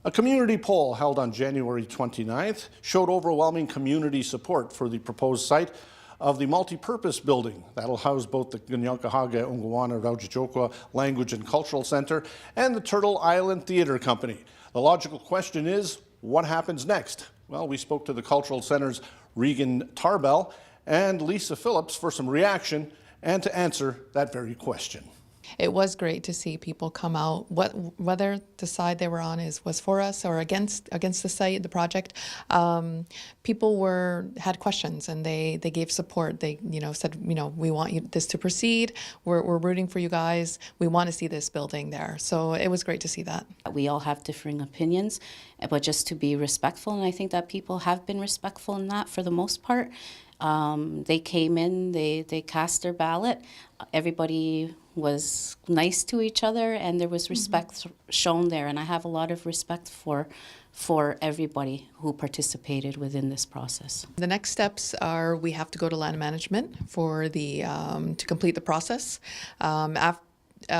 A community poll held on January 29th showed overwhelming community support for the proposed site of the multi-purpose building that'll house both the Kanienkehá, Onkwawén, Raotitióhkhwa Language and Cultural Center and the Turtle Island Theatre Company. The logical question is, what happens next? Well, we spoke to the Cultural Center's Reaghan Tarbell and Lisa Phillips for some reaction and to answer that very question. It was great to see people come out, whether the side they were on was for us or against the site, the project. People had questions and they gave support. They said, we want this to proceed. We're rooting for you guys. We want to see this building there. So it was great to see that. We all have differing opinions, but just to be respectful, and I think that people have been respectful in that for the most part. They came in, they cast their ballot. Everybody was nice to each other, and there was respect shown there. And I have a lot of respect for everybody who participated within this process. The next steps are we have to go to land management for to complete the process.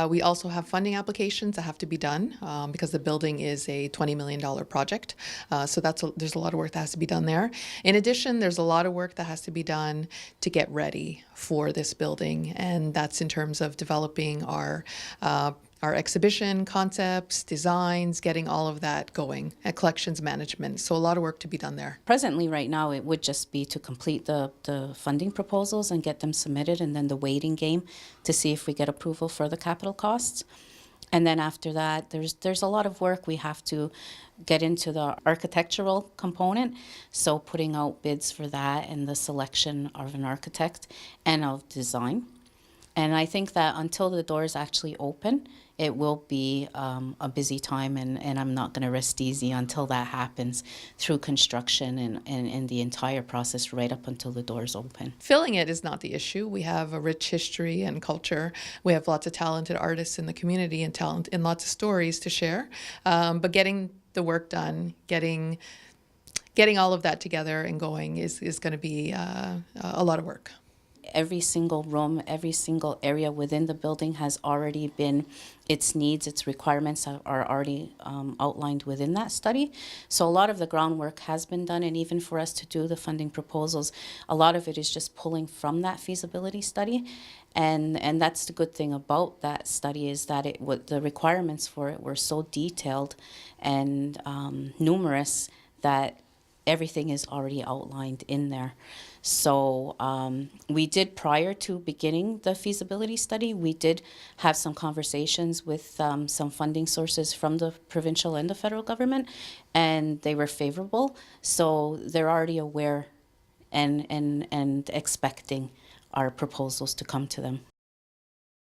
We also have funding applications that have to be done because the building is a $20 million project. So there's a lot of work that has to be done there. In addition, there's a lot of work that has to be done to get ready for this building, and that's in terms of developing our exhibition concepts, designs, getting all of that going, and collections management. So a lot of work to be done there. Presently, right now, it would just be to complete the funding proposals and get them submitted, and then the waiting game to see if we get approval for the capital costs. And then after that, there's a lot of work. We have to get into the architectural component, so putting out bids for that and the selection of an architect and of design. And I think that until the doors actually open, it will be a busy time, and I'm not going to rest easy until that happens through construction and the entire process right up until the doors open. Filling it is not the issue. We have a rich history and culture. We have lots of talented artists in the community and talent and lots of stories to share. But getting the work done, getting all of that together and going is going to be a lot of work. Every single room, every single area within the building has already been, its needs, its requirements are already outlined within that study. So a lot of the groundwork has been done, and even for us to do the funding proposals, a lot of it is just pulling from that feasibility study. And that's the good thing about that study, is that the requirements for it were so detailed and numerous that everything is already outlined in there. So we did, prior to beginning the feasibility study, we did have some conversations with some funding sources from the provincial and the federal government, and they were favorable. So they're already aware and expecting our proposals to come to them.